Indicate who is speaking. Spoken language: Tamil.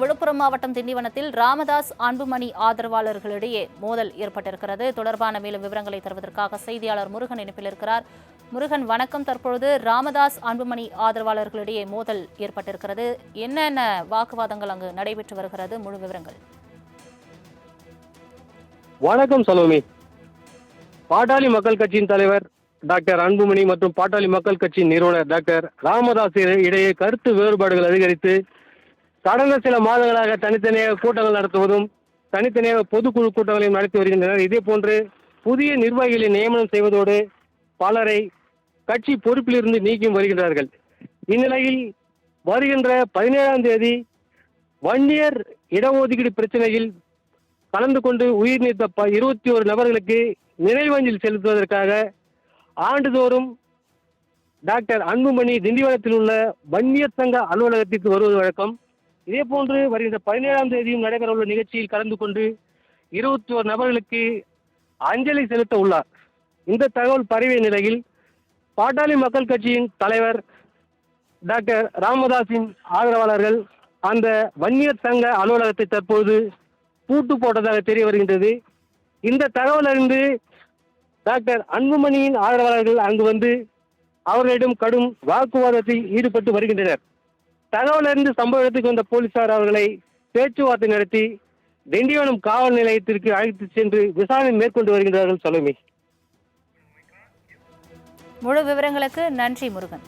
Speaker 1: விழுப்புரம் மாவட்டம் திண்டிவனத்தில் ராமதாஸ் அன்புமணி ஆதரவாளர்களிடையே மோதல் ஏற்பட்டிருக்கிறது. தொடர்பான மேலும் விவரங்களை தருவதற்காக செய்தியாளர் முருகன் இணைப்பில் இருக்கிறார். முருகன், வணக்கம். தற்பொழுது ராமதாஸ் அன்புமணி ஆதரவாளர்களிடையே மோதல் ஏற்பட்டிருக்கிறது. என்னென்ன வாக்குவாதங்கள் அங்கு நடைபெற்று வருகிறது? முழு விவரங்கள்.
Speaker 2: வணக்கம் சலோமி. பாட்டாளி மக்கள் கட்சியின் தலைவர் டாக்டர் அன்புமணி மற்றும் பாட்டாளி மக்கள் கட்சியின் நிறுவனர் டாக்டர் ராமதாஸ் இடையே கருத்து வேறுபாடுகள் அதிகரித்து கடந்த சில மாதங்களாக தனித்தனியாக கூட்டங்கள் நடத்துவதும் தனித்தனியாக பொதுக்குழு கூட்டங்களையும் நடத்தி வருகின்றனர். இதே போன்று புதிய நிர்வாகிகளை நியமனம் செய்வதோடு பலரை கட்சி பொறுப்பிலிருந்து நீக்கியும் வருகின்றார்கள். இந்நிலையில் வருகின்ற 17ஆம் தேதி வன்னியர் இடஒதுக்கீடு பிரச்சனையில் கலந்து கொண்டு உயிர் நீத்த 21 நபர்களுக்கு நினைவஞ்சலி செலுத்துவதற்காக ஆண்டுதோறும் டாக்டர் அன்புமணி திண்டிவனத்தில் உள்ள வன்னியர் சங்க அலுவலகத்திற்கு வருவது வழக்கம். இதே போன்று வருகின்ற 17ஆம் தேதியும் நடைபெறவுள்ள நிகழ்ச்சியில் கலந்து கொண்டு 21 நபர்களுக்கு அஞ்சலி செலுத்த உள்ளார். இந்த தகவல் பரவிய நிலையில் பாட்டாளி மக்கள் கட்சியின் தலைவர் டாக்டர் ராமதாஸின் ஆதரவாளர்கள் அந்த வன்னியர் சங்க அலுவலகத்தை தற்போது பூட்டு போட்டதாக தெரிய வருகின்றது. இந்த தகவல் அறிந்து டாக்டர் அன்புமணியின் ஆதரவாளர்கள் அங்கு வந்து அவர்களிடம் கடும் வாக்குவாதத்தில் ஈடுபட்டு வருகின்றனர். தகவல் அறிந்து சம்பவ இடத்துக்கு வந்த போலீசார் அவர்களை பேச்சுவார்த்தை நடத்தி திண்டிவனம் காவல் நிலையத்திற்கு அழைத்து சென்று விசாரணை மேற்கொண்டு வருகின்றார்கள். சலோமி.
Speaker 1: முழு விவரங்களுக்கு நன்றி முருகன்.